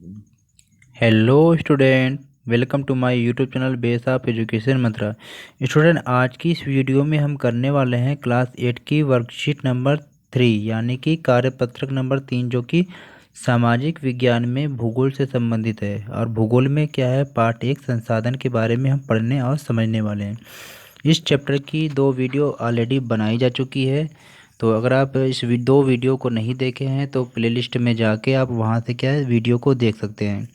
Hello student, welcome to my YouTube channel base of education Mantra. Student, आज की इस video में हम करने वाले हैं क्लास 8 की वर्कशीट नंबर 3 यानी कि कार्यपत्रक नंबर 3, जो कि सामाजिक विज्ञान में भूगोल से संबंधित है। और भूगोल में क्या है, पार्ट 1 संसाधन के बारे में हम पढ़ने और समझने वाले हैं। इस चैप्टर की 2 वीडियो ऑलरेडी बनाई जा चुकी है, तो अगर आप इस 2 वीडियो को नहीं देखे हैं तो प्लेलिस्ट में जाके आप वहां से क्या है वीडियो को देख सकते हैं।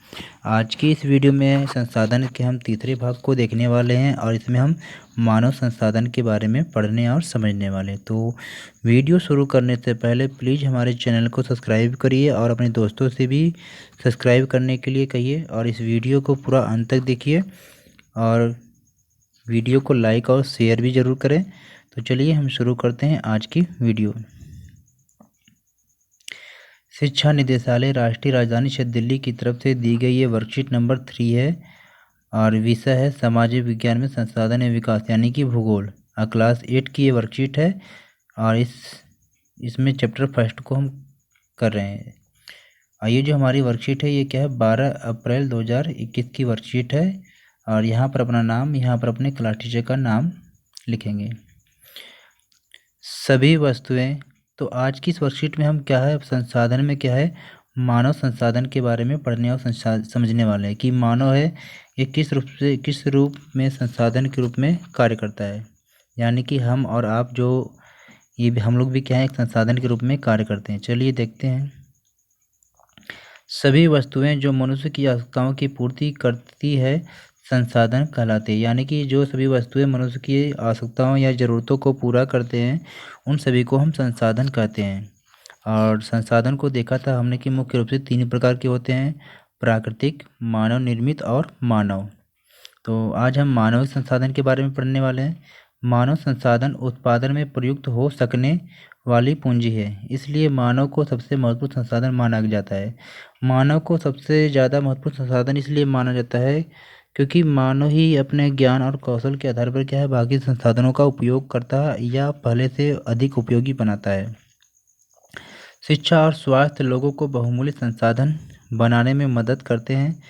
आज की इस वीडियो में संसाधन के हम तीसरे भाग को देखने वाले हैं और इसमें हम मानव संसाधन के बारे में पढ़ने और समझने वाले हैं। तो वीडियो शुरू करने से पहले प्लीज़ हमारे चैनल को सब्सक्राइब करिए और अपने दोस्तों से भी सब्सक्राइब करने के लिए कहिए, और इस वीडियो को पूरा अंत तक देखिए और वीडियो को लाइक और शेयर भी ज़रूर करें। तो चलिए हम शुरू करते हैं आज की वीडियो। शिक्षा निदेशालय राष्ट्रीय राजधानी क्षेत्र दिल्ली की तरफ से दी गई ये वर्कशीट नंबर 3 है और विषय है सामाजिक विज्ञान में संसाधन एवं विकास यानी कि भूगोल। क्लास 8 की ये वर्कशीट है और इसमें चैप्टर फर्स्ट को हम कर रहे हैं। ये जो हमारी वर्कशीट है ये क्या है, 12 अप्रैल 2021 की वर्कशीट है। और यहाँ पर अपना नाम, यहाँ पर अपने क्लास टीचर का नाम लिखेंगे। सभी वस्तुएं। तो आज की इस वर्कशीट में हम क्या है, संसाधन में क्या है, मानव संसाधन के बारे में पढ़ने और समझने वाले हैं कि मानव है ये किस रूप में संसाधन के रूप में कार्य करता है। यानी कि हम और आप जो ये भी हम लोग भी क्या है, एक संसाधन के रूप में कार्य करते हैं। चलिए देखते हैं। सभी वस्तुएं जो मनुष्य की आवश्यकताओं की पूर्ति करती है संसाधन कहलाते हैं। यानी कि जो सभी वस्तुएं मनुष्य की आवश्यकताओं या ज़रूरतों को पूरा करते हैं उन सभी को हम संसाधन कहते हैं। और संसाधन को देखा था हमने कि मुख्य रूप से 3 प्रकार के होते हैं, प्राकृतिक, मानव निर्मित और मानव। तो आज हम मानव संसाधन के बारे में पढ़ने वाले हैं। मानव संसाधन उत्पादन में प्रयुक्त हो सकने वाली पूंजी है, इसलिए मानव को सबसे महत्वपूर्ण संसाधन माना जाता है। मानव को सबसे ज़्यादा महत्वपूर्ण संसाधन इसलिए माना जाता है क्योंकि मानव ही अपने ज्ञान और कौशल के आधार पर क्या है, बाकी संसाधनों का उपयोग करता है या पहले से अधिक उपयोगी बनाता है। शिक्षा और स्वास्थ्य लोगों को बहुमूल्य संसाधन बनाने में मदद करते हैं।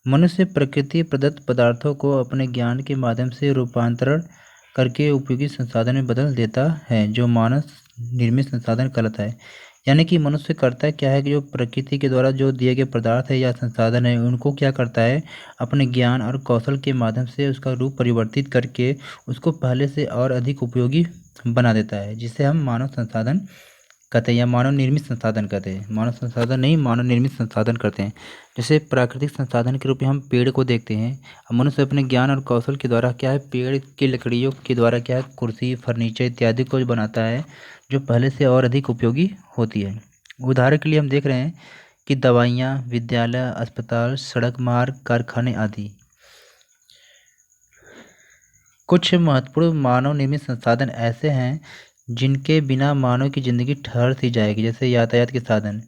मनुष्य प्रकृति प्रदत्त पदार्थों को अपने ज्ञान के माध्यम से रूपांतरण करके उपयोगी संसाधन में बदल देता है, जो मानव निर्मित संसाधन कहलाता है। यानी कि मनुष्य करता क्या है कि जो प्रकृति के द्वारा जो दिए गए पदार्थ है या संसाधन है उनको क्या करता है, अपने ज्ञान और कौशल के माध्यम से उसका रूप परिवर्तित करके उसको पहले से और अधिक उपयोगी बना देता है, जिसे हम मानव संसाधन कहते हैं या मानव निर्मित संसाधन कहते हैं। मानव संसाधन नहीं, मानव निर्मित संसाधन करते हैं। जैसे प्राकृतिक संसाधन के रूप में हम पेड़ को देखते हैं। मनुष्य अपने ज्ञान और कौशल के द्वारा क्या है, पेड़ की लकड़ियों के द्वारा क्या है, कुर्सी, फर्नीचर इत्यादि को बनाता है, जो पहले से और अधिक उपयोगी होती है। उदाहरण के लिए हम देख रहे हैं कि दवाइयाँ, विद्यालय, अस्पताल, सड़क मार्ग, कारखाने आदि। कुछ महत्वपूर्ण मानव निर्मित संसाधन ऐसे हैं जिनके बिना मानव की ज़िंदगी ठहर सी जाएगी। जैसे यातायात के साधन।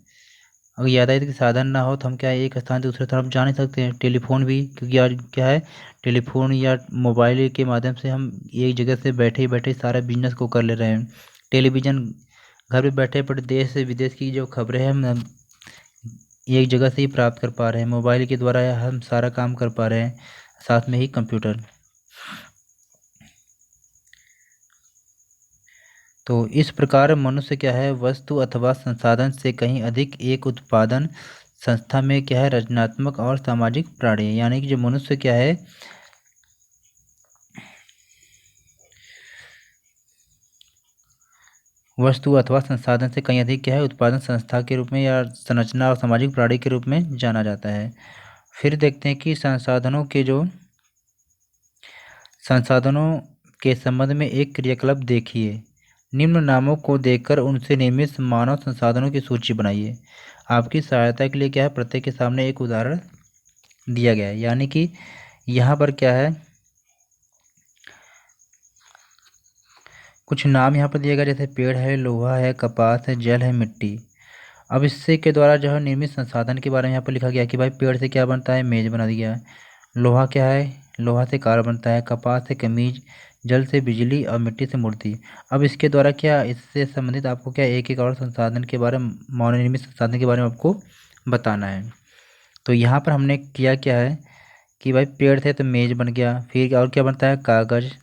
अगर यातायात के साधन ना हो तो हम क्या है, एक स्थान से दूसरे तरफ जा नहीं सकते हैं। टेलीफोन भी, क्योंकि आज क्या है, टेलीफोन या मोबाइल के माध्यम से हम एक जगह से बैठे ही बैठे सारा बिजनेस को कर ले रहे हैं। टेलीविज़न, घर पे बैठे बैठे देश से विदेश की जो खबरें हैं हम एक जगह से ही प्राप्त कर पा रहे हैं। मोबाइल के द्वारा हम सारा काम कर पा रहे हैं, साथ में ही कंप्यूटर। तो इस प्रकार मनुष्य क्या है, वस्तु अथवा संसाधन से कहीं अधिक एक उत्पादन संस्था में क्या है, रचनात्मक और सामाजिक प्राणी है। यानी कि जो मनुष्य क्या है, वस्तु अथवा संसाधन से कहीं अधिक क्या है, उत्पादन संस्था के रूप में या संरचना और सामाजिक प्राणी के रूप में जाना जाता है। फिर देखते हैं कि संसाधनों के संबंध में एक क्रियाकलाप देखिए। निम्न नामों को देखकर उनसे निर्मित मानव संसाधनों की सूची बनाइए। आपकी सहायता के लिए क्या है, प्रत्येक के सामने एक उदाहरण दिया गया है। यानी कि यहाँ पर क्या है, कुछ नाम यहाँ पर दिया गया, जैसे पेड़ है, लोहा है, कपास है, जल है, मिट्टी। अब इससे के द्वारा जो है निर्मित संसाधन के बारे में यहाँ पर लिखा गया कि भाई पेड़ से क्या बनता है, मेज बना दिया है। लोहा क्या है, लोहा से कार बनता है। कपास से कमीज, जल से बिजली और मिट्टी से मूर्ति। अब इसके द्वारा क्या, इससे संबंधित आपको क्या एक एक और संसाधन के बारे में, मानव निर्मित संसाधन के बारे में आपको बताना है। तो यहाँ पर हमने किया क्या है कि भाई पेड़ थे तो मेज़ बन गया, फिर और क्या बनता है, कागज़,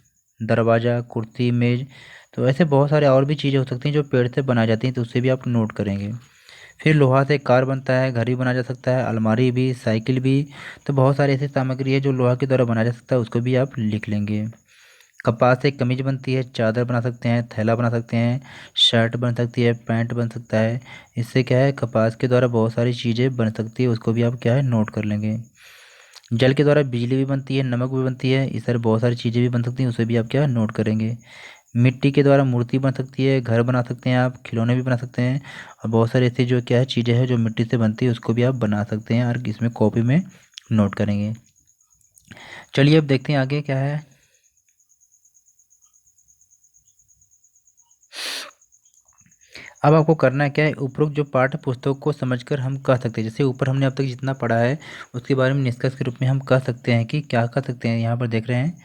दरवाज़ा, कुर्सी, मेज़। तो ऐसे बहुत सारे और भी चीज़ें हो सकती हैं जो पेड़ से बनाई जाती हैं, तो उससे भी आप नोट करेंगे। फिर लोहा से कार बनता है, घर भी बनाया जा सकता है, अलमारी भी, साइकिल भी। तो बहुत सारी ऐसी सामग्री है जो लोहा के द्वारा बनाया जा सकता है, उसको भी आप लिख लेंगे। कपास से कमीज बनती है, चादर बना सकते हैं, थैला बना सकते हैं, शर्ट बन सकती है, पैंट बन सकता है। इससे क्या है, कपास के द्वारा बहुत सारी चीज़ें बन सकती है, उसको भी आप क्या है नोट कर लेंगे। जल के द्वारा बिजली भी बनती है, नमक भी बनती है, इस तरह बहुत सारी चीज़ें भी बन सकती हैं, उसे भी आप क्या नोट करेंगे। मिट्टी के द्वारा मूर्ति बन सकती है, घर बना सकते हैं आप, खिलौने भी बना सकते हैं, और बहुत सारी ऐसी जो क्या है चीज़ें हैं जो मिट्टी से बनती है, उसको भी आप बना सकते हैं और इसमें कॉपी में नोट करेंगे। चलिए अब देखते हैं आगे क्या है। अब आपको करना क्या है, उपरोक्त जो पाठ्य पुस्तक को समझकर हम कह सकते हैं, जैसे ऊपर हमने अब तक जितना पढ़ा है उसके बारे में निष्कर्ष के रूप में हम कह सकते हैं कि क्या कह सकते हैं। यहाँ पर देख रहे हैं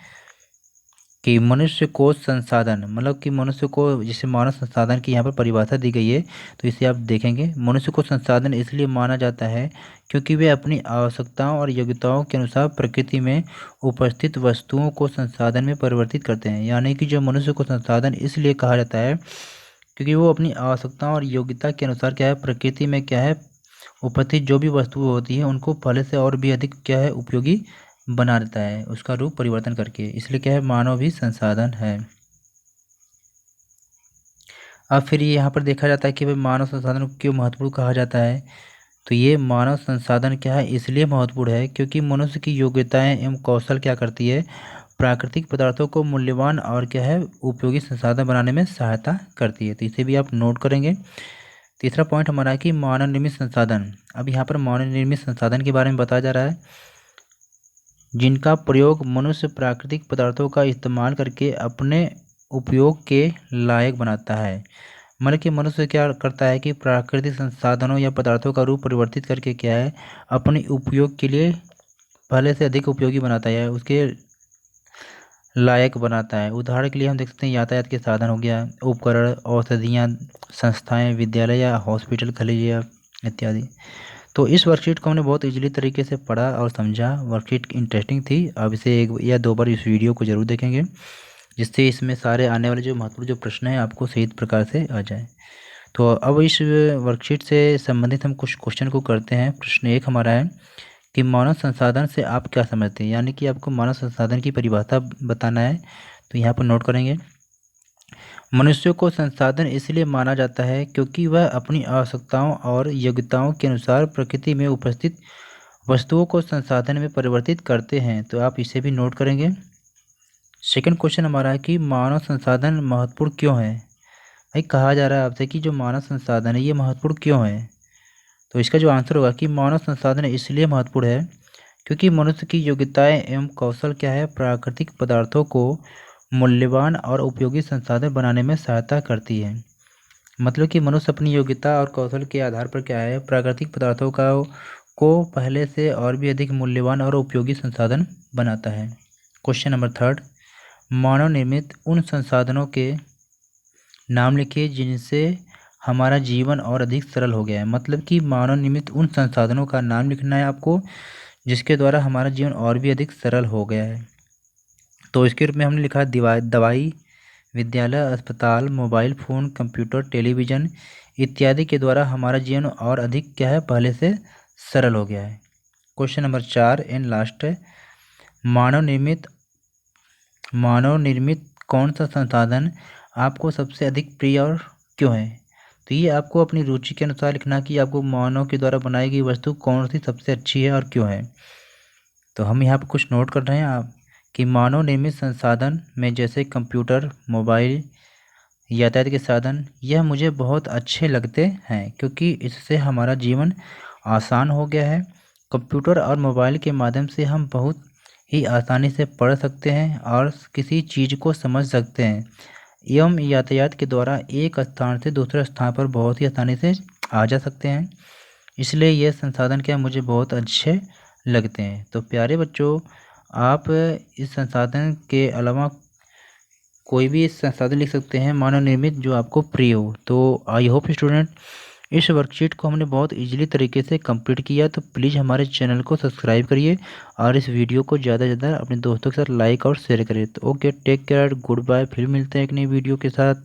कि मनुष्य को संसाधन, मतलब कि मनुष्य को जैसे मानव संसाधन की यहाँ पर परिभाषा दी गई है, तो इसे आप देखेंगे। मनुष्य को संसाधन इसलिए माना जाता है क्योंकि वे अपनी आवश्यकताओं और योग्यताओं के अनुसार प्रकृति में उपस्थित वस्तुओं को संसाधन में परिवर्तित करते हैं। यानी कि जो मनुष्य को संसाधन इसलिए कहा जाता है क्योंकि वो अपनी आवश्यकताओं और योग्यता के अनुसार क्या है, प्रकृति में क्या है उपस्थित जो भी वस्तुएं होती हैं उनको पहले से और भी अधिक क्या है उपयोगी बना देता है, उसका रूप परिवर्तन करके। इसलिए क्या है, मानव भी संसाधन है। अब फिर ये यहाँ पर देखा जाता है कि भाई मानव संसाधन को क्यों महत्वपूर्ण कहा जाता है। तो ये मानव संसाधन क्या है, इसलिए महत्वपूर्ण है क्योंकि मनुष्य की योग्यताएं एवं कौशल क्या करती है, प्राकृतिक पदार्थों को मूल्यवान और क्या है उपयोगी संसाधन बनाने में सहायता करती है। तो इसे भी आप नोट करेंगे। तीसरा पॉइंट हमारा है कि मानव निर्मित संसाधन। अब यहाँ पर मानव निर्मित संसाधन के बारे में बताया जा रहा है जिनका प्रयोग मनुष्य प्राकृतिक पदार्थों का इस्तेमाल करके अपने उपयोग के लायक बनाता है। मतलब कि मनुष्य क्या करता है कि प्राकृतिक संसाधनों या पदार्थों का रूप परिवर्तित करके क्या है अपने उपयोग के लिए पहले से अधिक उपयोगी बनाता है, उसके लायक बनाता है। उदाहरण के लिए हम देख सकते हैं यातायात के साधन हो गया, उपकरण, औषधियाँ, संस्थाएं, विद्यालय या हॉस्पिटल, खनिज या इत्यादि। तो इस वर्कशीट को हमने बहुत इजीली तरीके से पढ़ा और समझा। वर्कशीट इंटरेस्टिंग थी। अब इसे एक या दो बार इस वीडियो को जरूर देखेंगे जिससे इसमें सारे आने वाले जो महत्वपूर्ण जो प्रश्न हैं आपको सही प्रकार से आ जाए। तो अब इस वर्कशीट से संबंधित हम कुछ क्वेश्चन को करते हैं। प्रश्न एक हमारा है कि मानव संसाधन से आप क्या समझते हैं, यानी कि आपको मानव संसाधन की परिभाषा बताना है। तो यहाँ पर नोट करेंगे, मनुष्य को संसाधन इसलिए माना जाता है क्योंकि वह अपनी आवश्यकताओं और योग्यताओं के अनुसार प्रकृति में उपस्थित वस्तुओं को संसाधन में परिवर्तित करते हैं। तो आप इसे भी नोट करेंगे। सेकंड क्वेश्चन हमारा है कि मानव संसाधन महत्वपूर्ण क्यों है। भाई कहा जा रहा है आपसे कि जो मानव संसाधन है ये महत्वपूर्ण क्यों है। तो इसका जो आंसर होगा कि मानव संसाधन इसलिए महत्वपूर्ण है क्योंकि मनुष्य की योग्यताएं एवं कौशल क्या है प्राकृतिक पदार्थों को मूल्यवान और उपयोगी संसाधन बनाने में सहायता करती है। मतलब कि मनुष्य अपनी योग्यता और कौशल के आधार पर क्या है प्राकृतिक पदार्थों का को पहले से और भी अधिक मूल्यवान और उपयोगी संसाधन बनाता है। क्वेश्चन नंबर थर्ड, मानव निर्मित उन संसाधनों के नाम लिखिए जिनसे हमारा जीवन और अधिक सरल हो गया है। मतलब कि मानव निर्मित उन संसाधनों का नाम लिखना है आपको जिसके द्वारा हमारा जीवन और भी अधिक सरल हो गया है। तो इसके रूप में हमने लिखा है दवाई, विद्यालय, अस्पताल, मोबाइल फ़ोन, कंप्यूटर, टेलीविज़न इत्यादि के द्वारा हमारा जीवन और अधिक क्या है पहले से सरल हो गया है। क्वेश्चन नंबर 4 एंड लास्ट है, मानव निर्मित कौन सा संसाधन आपको सबसे अधिक प्रिय और क्यों है। तो ये आपको अपनी रुचि के अनुसार लिखना कि आपको मानव के द्वारा बनाई गई वस्तु कौन सी सबसे अच्छी है और क्यों है। तो हम यहाँ पर कुछ नोट कर रहे हैं आप कि मानव निर्मित संसाधन में जैसे कंप्यूटर, मोबाइल, यातायात के साधन यह मुझे बहुत अच्छे लगते हैं क्योंकि इससे हमारा जीवन आसान हो गया है। कंप्यूटर और मोबाइल के माध्यम से हम बहुत ही आसानी से पढ़ सकते हैं और किसी चीज़ को समझ सकते हैं एवं यातायात के द्वारा एक स्थान से दूसरे स्थान पर बहुत ही आसानी से आ जा सकते हैं। इसलिए ये संसाधन क्या मुझे बहुत अच्छे लगते हैं। तो प्यारे बच्चों, आप इस संसाधन के अलावा कोई भी संसाधन लिख सकते हैं मानव निर्मित जो आपको प्रिय हो। तो आई होप स्टूडेंट इस वर्कशीट को हमने बहुत इजीली तरीके से कंप्लीट किया, तो प्लीज़ हमारे चैनल को सब्सक्राइब करिए और इस वीडियो को ज़्यादा से ज़्यादा अपने दोस्तों के साथ लाइक और शेयर करिए। तो okay, take care, good bye, फिर मिलते हैं एक नई वीडियो के साथ।